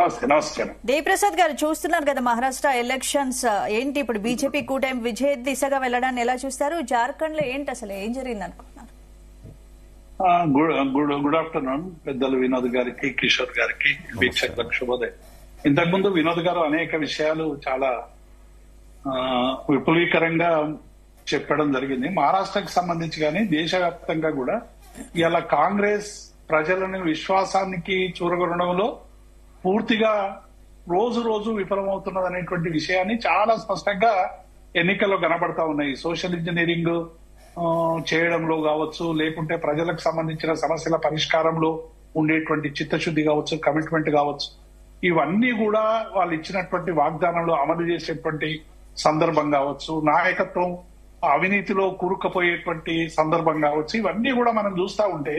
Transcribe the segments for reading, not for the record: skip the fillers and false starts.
నమస్తే నమస్తే. దేవిప్రసాద్ గారు, చూస్తున్నారు కదా మహారాష్ట్ర ఎలక్షన్స్ ఏంటి ఇప్పుడు బీజేపీ కూటమి విజయ దిశగా వెళ్లడాన్ని ఎలా చూస్తారు? జార్ఖండ్ లో ఏంటి అసలు ఏం జరిగింది అనుకుంటున్నారు? గుడ్ ఆఫ్టర్నూన్ పెద్దలు వినోద్ గారికి, కిషోర్ గారికి, వీక్షకులకు శుభోదయం. ఇంతకుముందు వినోద్ గారు అనేక విషయాలు చాలా విపులీకరంగా చెప్పడం జరిగింది. మహారాష్ట్రకు సంబంధించి కానీ దేశవ్యాప్తంగా కూడా ఇలా కాంగ్రెస్ ప్రజలని విశ్వాసానికి చూరగొనడంలో పూర్తిగా రోజు రోజు విఫలమవుతున్నది అనేటువంటి విషయాన్ని చాలా స్పష్టంగా ఎన్నికల్లో కనబడతా ఉన్నాయి. సోషల్ ఇంజనీరింగ్ చేయడంలో కావచ్చు, లేకుంటే ప్రజలకు సంబంధించిన సమస్యల పరిష్కారంలో ఉండేటువంటి చిత్తశుద్ధి కావచ్చు, కమిట్మెంట్ కావచ్చు, ఇవన్నీ కూడా వాళ్ళు ఇచ్చినటువంటి వాగ్దానంలో అమలు చేసేటువంటి సందర్భం కావచ్చు, నాయకత్వం అవినీతిలో కూరుకుపోయేటువంటి సందర్భం కావచ్చు, ఇవన్నీ కూడా మనం చూస్తా ఉంటే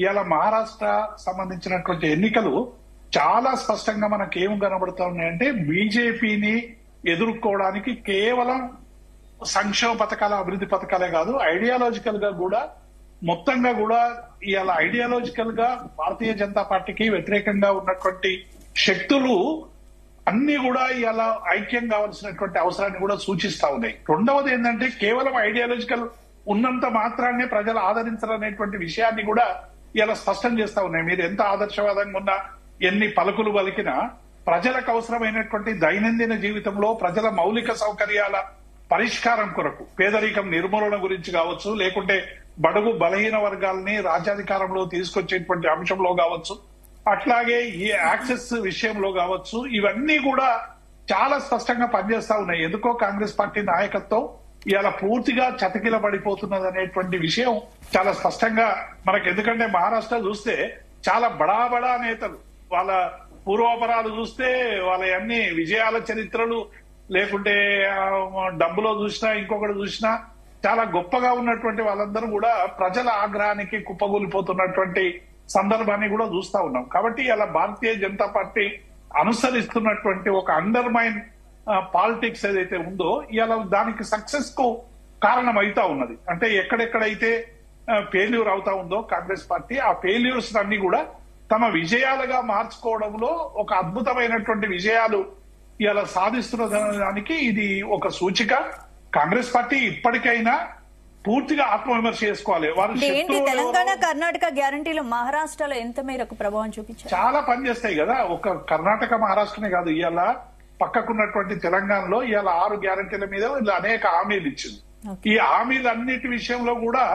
ఇవాళ మహారాష్ట్ర సంబంధించినటువంటి ఎన్నికలు చాలా స్పష్టంగా మనకు ఏం కనబడతా ఉన్నాయంటే బీజేపీని ఎదుర్కోవడానికి కేవలం సంక్షేమ పథకాల అభివృద్ధి పథకాలే కాదు, ఐడియాలజికల్ గా కూడా మొత్తంగా కూడా ఇవాళ ఐడియాలజికల్ గా భారతీయ జనతా పార్టీకి వ్యతిరేకంగా ఉన్నటువంటి శక్తులు అన్ని కూడా ఇవాళ ఐక్యం కావాల్సినటువంటి అవసరాన్ని కూడా సూచిస్తా ఉన్నాయి. రెండవది ఏంటంటే కేవలం ఐడియాలజికల్ ఉన్నంత మాత్రాన్ని ప్రజలు ఆదరించాలనేటువంటి విషయాన్ని కూడా ఇలా స్పష్టం చేస్తా ఉన్నాయి. మీరు ఎంత ఆదర్శవాదంగా ఉన్నా, ఎన్ని పలుకులు పలికినా ప్రజలకు అవసరమైనటువంటి దైనందిన జీవితంలో ప్రజల మౌలిక సౌకర్యాల పరిష్కారం కొరకు, పేదరికం నిర్మూలన గురించి కావచ్చు, లేకుంటే బడుగు బలహీన వర్గాలని రాజ్యాధికారంలో తీసుకొచ్చేటువంటి అంశంలో కావచ్చు, అట్లాగే ఈ యాక్సెస్ విషయంలో కావచ్చు, ఇవన్నీ కూడా చాలా స్పష్టంగా పనిచేస్తా ఉన్నాయి. ఎందుకో కాంగ్రెస్ పార్టీ నాయకత్వం ఇవాళ పూర్తిగా చతికిల పడిపోతున్నది అనేటువంటి విషయం చాలా స్పష్టంగా మనకు. ఎందుకంటే మహారాష్ట్ర చూస్తే చాలా బడా నేతలు వాళ్ళ పూర్వాపరాలు చూస్తే వాళ్ళ అన్ని విజయాల చరిత్రలు, లేకుంటే డబ్బులో చూసినా ఇంకొకటి చూసినా చాలా గొప్పగా ఉన్నటువంటి వాళ్ళందరూ కూడా ప్రజల ఆగ్రహానికి కుప్పగూలిపోతున్నటువంటి సందర్భాన్ని కూడా చూస్తా ఉన్నాం. కాబట్టి ఇలా భారతీయ జనతా పార్టీ అనుసరిస్తున్నటువంటి ఒక అండర్మైన్ పాలిటిక్స్ ఏదైతే ఉందో ఇలా దానికి సక్సెస్ కు కారణం అవుతా ఉన్నది. అంటే ఎక్కడెక్కడైతే ఫెయిల్యూర్ అవుతా ఉందో కాంగ్రెస్ పార్టీ, ఆ ఫెయిల్యూర్స్ అన్ని కూడా తమ విజయాలుగా మార్చుకోవడంలో ఒక అద్భుతమైనటువంటి విజయాలు ఇలా సాధిస్తున్న దానికి ఇది ఒక సూచిక. కాంగ్రెస్ పార్టీ ఇప్పటికైనా పూర్తిగా ఆత్మవిమర్శ చేసుకోవాలి. వారు తెలంగాణ కర్ణాటక గ్యారంటీలు మహారాష్ట్రలో ఎంత మేరకు ప్రభావం చూపించారు? చాలా పనిచేస్తాయి కదా. ఒక కర్ణాటక మహారాష్ట్రనే కాదు, ఇవాళ పక్కకున్నటువంటి తెలంగాణలో ఇవాళ 6 గ్యారంటీల మీద ఇలా అనేక హామీలు ఇచ్చింది. ఈ హామీలన్నిటి విషయంలో కూడా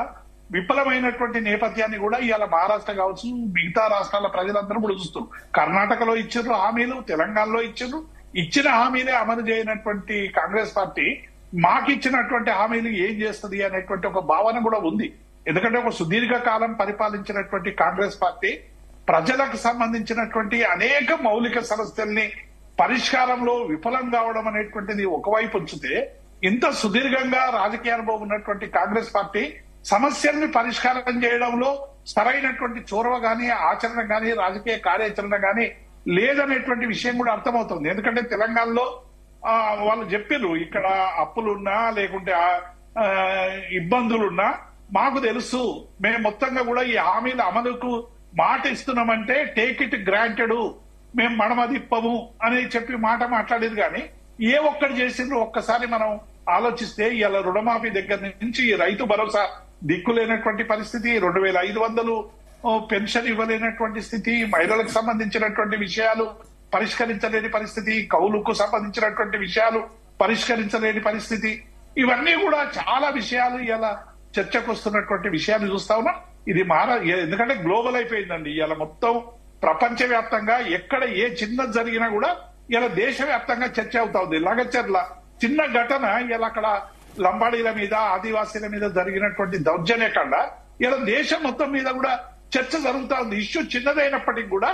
విఫలమైనటువంటి నేపథ్యాన్ని కూడా ఇవాళ మహారాష్ట్ర కావచ్చు, మిగతా రాష్ట్రాల ప్రజలందరూ కూడా చూస్తున్నారు. కర్ణాటకలో ఇచ్చారు హామీలు, తెలంగాణలో ఇచ్చారు. ఇచ్చిన హామీలే అమలు చేయనటువంటి కాంగ్రెస్ పార్టీ మాకు ఇచ్చినటువంటి హామీలు ఏం చేస్తుంది అనేటువంటి ఒక భావన కూడా ఉంది. ఎందుకంటే ఒక సుదీర్ఘ కాలం పరిపాలించినటువంటి కాంగ్రెస్ పార్టీ ప్రజలకు సంబంధించినటువంటి అనేక మౌలిక సమస్యల్ని పరిష్కారంలో విఫలం కావడం అనేటువంటిది ఒకవైపు ఉంచితే, ఇంత సుదీర్ఘంగా రాజకీయ అనుభవం ఉన్నటువంటి కాంగ్రెస్ పార్టీ సమస్యల్ని పరిష్కారం చేయడంలో సరైనటువంటి చొరవ గాని, ఆచరణ గాని, రాజకీయ కార్యాచరణ గాని లేదనేటువంటి విషయం కూడా అర్థమవుతుంది. ఎందుకంటే తెలంగాణలో వాళ్ళు చెప్పారు, ఇక్కడ అప్పులున్నా లేకుంటే ఇబ్బందులున్నా మాకు తెలుసు, మేము మొత్తంగా కూడా ఈ హామీల అమలుకు మాట ఇస్తున్నామంటే టేక్ ఇట్ గ్రాంటెడ్, మేము మడమదిప్పము అని చెప్పి మాట మాట్లాడేది. కానీ ఏ ఒక్కటి చేసిండ్రు ఒక్కసారి మనం ఆలోచిస్తే ఇలా రుణమాఫీ దగ్గర నుంచి రైతు భరోసా దిక్కులేనటువంటి పరిస్థితి, 2500 పెన్షన్ ఇవ్వలేనటువంటి స్థితి, మహిళలకు సంబంధించినటువంటి విషయాలు పరిష్కరించలేని పరిస్థితి, కౌలుకు సంబంధించినటువంటి విషయాలు పరిష్కరించలేని పరిస్థితి, ఇవన్నీ కూడా చాలా విషయాలు ఇలా చర్చకు వస్తున్నటువంటి విషయాలు చూస్తా ఉన్నాం. ఇది ఎందుకంటే గ్లోబల్ అయిపోయిందండి. ఇలా మొత్తం ప్రపంచవ్యాప్తంగా ఎక్కడ ఏ చిన్న జరిగినా కూడా ఇలా దేశవ్యాప్తంగా చర్చ అవుతా ఉంది. లగచర్ల చిన్న ఘటన ఇలా అక్కడ లంబాడీల మీద, ఆదివాసీల మీద జరిగినటువంటి దౌర్జన్య కండ ఇలా దేశం మొత్తం మీద కూడా చర్చ జరుగుతా ఉంది. ఇష్యూ చిన్నదైనప్పటికీ కూడా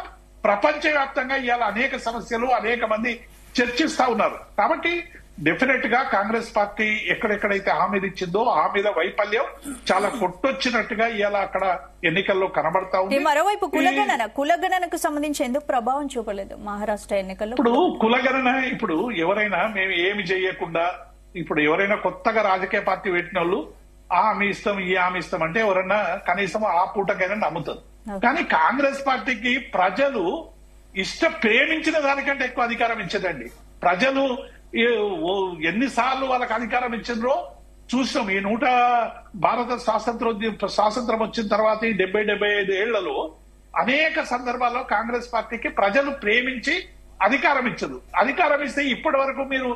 ప్రపంచవ్యాప్తంగా ఇవాళ అనేక సమస్యలు అనేక మంది చర్చిస్తా ఉన్నారు. కాబట్టి డెఫినెట్ గా కాంగ్రెస్ పార్టీ ఎక్కడెక్కడైతే హామీలు ఇచ్చిందో హామీల వైఫల్యం చాలా కొట్టొచ్చినట్టుగా ఇవాళ అక్కడ ఎన్నికల్లో కనబడతా ఉంది. మరోవైపు కులగణనకు సంబంధించి ఎందుకు ప్రభావం చూపలేదు మహారాష్ట్ర ఎన్నికల్లో? ఇప్పుడు కులగణన, ఇప్పుడు ఎవరైనా మేము ఏమి చేయకుండా, ఇప్పుడు ఎవరైనా కొత్తగా రాజకీయ పార్టీ పెట్టిన వాళ్ళు ఆ హామీ ఇస్తాం ఈ హామీ ఇస్తాం అంటే ఎవరన్నా కనీసం ఆ పూటకైనా నమ్ముతారు. కానీ కాంగ్రెస్ పార్టీకి ప్రజలు ప్రేమించిన దానికంటే ఎక్కువ అధికారం ఇచ్చేదండి. ప్రజలు ఎన్నిసార్లు వాళ్ళకి అధికారం ఇచ్చిండ్రో చూసాం. ఈ భారత స్వాతంత్రం వచ్చిన తర్వాత ఈ 70-75 ఏళ్లలో అనేక సందర్భాల్లో కాంగ్రెస్ పార్టీకి ప్రజలు ప్రేమించి అధికారం ఇచ్చదు. అధికారం ఇస్తే ఇప్పటి వరకు మీరు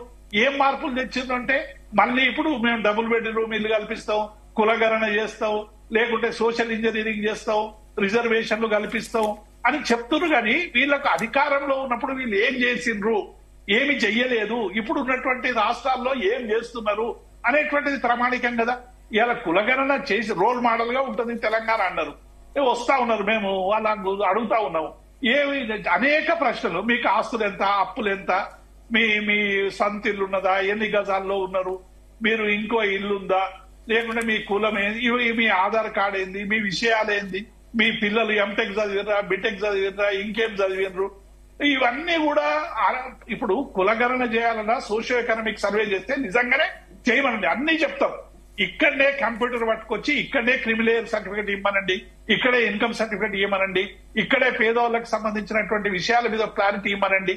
ఏం మార్పులు తెచ్చిందంటే మళ్ళీ ఇప్పుడు మేము డబుల్ బెడ్రూమ్ ఇల్లు కల్పిస్తాం, కులగణన చేస్తాం, లేకుంటే సోషల్ ఇంజనీరింగ్ చేస్తాం, రిజర్వేషన్లు కల్పిస్తాం అని చెప్తున్నారు. కానీ వీళ్ళకు అధికారంలో ఉన్నప్పుడు వీళ్ళు ఏం చేసిండ్రు, ఏమి చెయ్యలేదు, ఇప్పుడు ఉన్నటువంటి రాష్ట్రాల్లో ఏం చేస్తున్నారు అనేటువంటిది ప్రామాణికం కదా. ఇలా కులగణన చేసి రోల్ మోడల్ గా ఉంటుంది తెలంగాణ అన్నారు. వస్తా ఉన్నారు, మేము వాళ్ళ అడుగుతా ఉన్నాం. ఏమి అనేక ప్రశ్నలు, మీకు ఆస్తులు ఎంత, అప్పులు ఎంత, మీ సొంత ఇల్లు ఉన్నదా, ఎన్ని గజాల్లో ఉన్నారు, మీరు ఇంకో ఇల్లుందా, లేకుంటే మీ కులం ఏంది, ఇవి మీ ఆధార్ కార్డు ఏంది, మీ విషయాలు ఏంది, మీ పిల్లలు ఎంటెక్ చదివినరా, బిటెక్ చదివినరా, ఇంకేం చదివినరు, ఇవన్నీ కూడా ఇప్పుడు కులగణన చేయాలన్నా సోషియో ఎకనామిక్ సర్వే చేస్తే నిజంగానే చేయమనండి, అన్ని చెప్తాం. ఇక్కడనే కంప్యూటర్ పట్టుకొచ్చి ఇక్కడనే క్రిమినల్ సర్టిఫికేట్ ఇవ్వమనండి, ఇక్కడే ఇన్కమ్ సర్టిఫికేట్ ఇవ్వమనండి, ఇక్కడే పేదవాళ్ళకి సంబంధించినటువంటి విషయాల మీద క్లారిటీ ఇవ్వమనండి.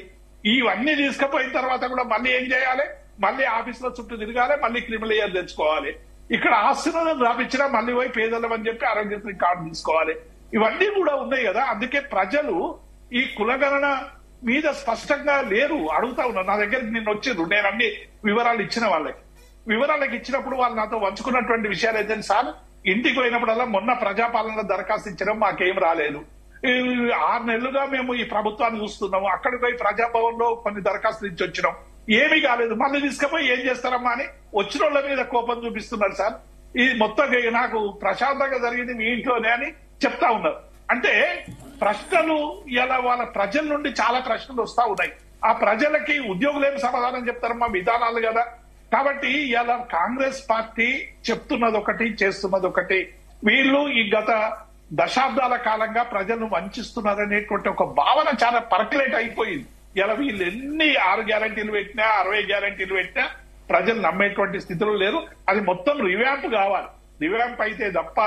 ఇవన్నీ తీసుకుపోయిన తర్వాత కూడా మళ్ళీ ఏం చేయాలి, మళ్ళీ ఆఫీసులో చుట్టూ తిరగాలి, మళ్ళీ క్రిమినల్ తెచ్చుకోవాలి. ఇక్కడ ఆస్తులను రాపించినా మళ్ళీ పోయి పేదలం అని చెప్పి ఆరోగ్యశ్రీ కార్డు తీసుకోవాలి. ఇవన్నీ కూడా ఉన్నాయి కదా. అందుకే ప్రజలు ఈ కులగణన మీద స్పష్టంగా లేరు, అడుగుతా ఉన్నారు. నా దగ్గరికి నిన్న వచ్చిండ్రు, నేను అన్ని వివరాలు ఇచ్చిన వివరాలకు ఇచ్చినప్పుడు వాళ్ళు నాతో వంచుకున్నటువంటి విషయాలు ఏంటంటే, సార్ ఇంటికి పోయినప్పుడల్లా మొన్న ప్రజాపాలన దరఖాస్తు ఇచ్చడం మాకేం రాలేదు, 6 నెలలుగా మేము ఈ ప్రభుత్వాన్ని చూస్తున్నాము, అక్కడికి పోయి ప్రజాభవన్ లో కొన్ని దరఖాస్తులు ఇచ్చి వచ్చినాం, ఏమీ కాలేదు, మళ్ళీ తీసుకుపోయి ఏం చేస్తారమ్మా అని వచ్చిన వాళ్ళ మీద కోపం చూపిస్తున్నారు. సార్ ఇది మొత్తం నాకు ప్రశాంతంగా జరిగింది మీ ఇంట్లోనే అని చెప్తా ఉన్నారు. అంటే ప్రశ్నలు ఇలా వాళ్ళ ప్రజల నుండి చాలా ప్రశ్నలు వస్తా ఉన్నాయి. ఆ ప్రజలకి ఉద్యోగులు ఏం సమాధానం చెప్తారమ్మా, విధానాలు కదా. కాబట్టి ఇలా కాంగ్రెస్ పార్టీ చెప్తున్నది ఒకటి, చేస్తున్నది ఒకటి. వీళ్ళు ఈ గత దశాబ్దాల కాలంగా ప్రజలను వంచిస్తున్నారనేటువంటి ఒక భావన చాలా పర్కులేట్ అయిపోయింది. ఇలా వీళ్ళు ఎన్ని 6 గ్యారంటీలు పెట్టినా, 60 గ్యారంటీలు పెట్టినా ప్రజలు నమ్మేటువంటి స్థితిలో లేరు. అది మొత్తం రివ్యాంప్ కావాలి. రివ్యాంప్ అయితే తప్ప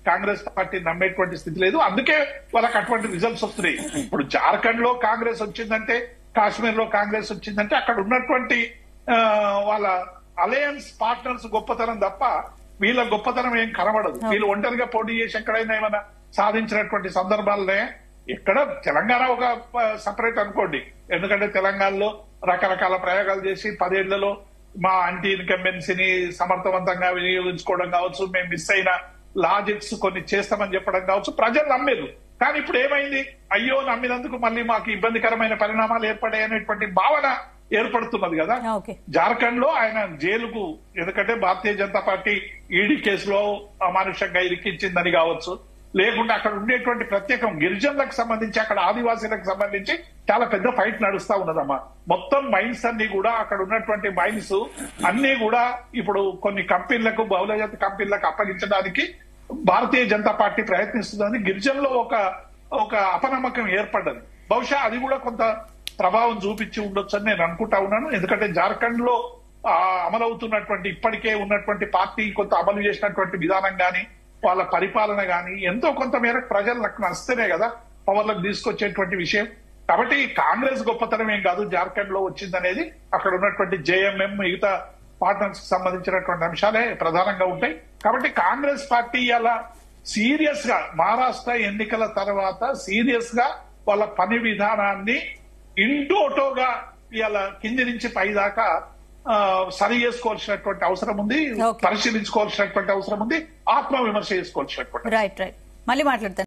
కాంగ్రెస్ పార్టీ నమ్మేటువంటి స్థితి లేదు. అందుకే వాళ్ళకి అటువంటి రిజల్ట్స్ వస్తున్నాయి. ఇప్పుడు జార్ఖండ్ లో కాంగ్రెస్ వచ్చిందంటే, కాశ్మీర్ లో కాంగ్రెస్ వచ్చిందంటే అక్కడ ఉన్నటువంటి వాళ్ళ అలయన్స్ పార్ట్నర్స్ గొప్పతనం తప్ప వీళ్ళ గొప్పతనం ఏం కనబడదు. వీళ్ళు ఒంటరిగా పోటీ చేసి ఎక్కడైనా ఏమైనా సాధించినటువంటి సందర్భాలనే. ఇక్కడ తెలంగాణ ఒక సపరేట్ అనుకోండి, ఎందుకంటే తెలంగాణలో రకరకాల ప్రయోగాలు చేసి 10 ఏళ్లలో మా యాంటీ ఇన్కంబెన్సీని సమర్థవంతంగా వినియోగించుకోవడం కావచ్చు, మేము మిస్ అయిన లాజిక్స్ కొన్ని చేస్తామని చెప్పడం కావచ్చు, ప్రజలు నమ్మేరు. కానీ ఇప్పుడు ఏమైంది, అయ్యో నమ్మినందుకు మళ్ళీ మాకు ఇబ్బందికరమైన పరిణామాలు ఏర్పడాయి అనేటువంటి భావన ఏర్పడుతున్నది కదా. జార్ఖండ్ లో ఆయన జైలుకు, ఎందుకంటే భారతీయ జనతా పార్టీ ఈడీ కేసులో అమానుషంగా ఇరికించిందని కావచ్చు, లేకుంటే అక్కడ ఉండేటువంటి ప్రత్యేకం గిరిజనులకు సంబంధించి, అక్కడ ఆదివాసీలకు సంబంధించి చాలా పెద్ద ఫైట్ నడుస్తా ఉన్నదమ్మా. మొత్తం మైన్స్ అన్ని కూడా, అక్కడ ఉన్నటువంటి మైన్స్ అన్ని కూడా ఇప్పుడు కొన్ని కంపెనీలకు, బహుళజాతి కంపెనీలకు అప్పగించడానికి భారతీయ జనతా పార్టీ ప్రయత్నిస్తుందని గిరిజనులో ఒక అపనమ్మకం ఏర్పడ్డది. బహుశా అది కూడా కొంత ప్రభావం చూపించి ఉండొచ్చు అని నేను అనుకుంటా ఉన్నాను. ఎందుకంటే జార్ఖండ్ లో అమలవుతున్నటువంటి, ఇప్పటికే ఉన్నటువంటి పార్టీ కొంత అమలు చేసినటువంటి విధానం గాని, వాళ్ళ పరిపాలన గాని ఎంతో కొంత మేరకు ప్రజలకు నచ్చితేనే కదా పవర్లకు తీసుకొచ్చేటువంటి విషయం. కాబట్టి కాంగ్రెస్ గొప్పతనం ఏం కాదు జార్ఖండ్ లో వచ్చిందనేది, అక్కడ ఉన్నటువంటి జేఎంఎం మిగతా పార్ట్నర్స్ కి సంబంధించినటువంటి అంశాలే ప్రధానంగా ఉంటాయి. కాబట్టి కాంగ్రెస్ పార్టీ అలా సీరియస్ గా మహారాష్ట్ర ఎన్నికల తర్వాత సీరియస్ గా వాళ్ళ పని విధానాన్ని ఇంటోటోగా ఇలా కింది నుంచి పై దాకా సరి చేసుకోవాల్సినటువంటి అవసరం ఉంది, పరిశీలించుకోవాల్సినటువంటి అవసరం ఉంది, ఆత్మ విమర్శ చేసుకోవాల్సినటువంటి. రైట్ మళ్ళీ మాట్లాడతాను.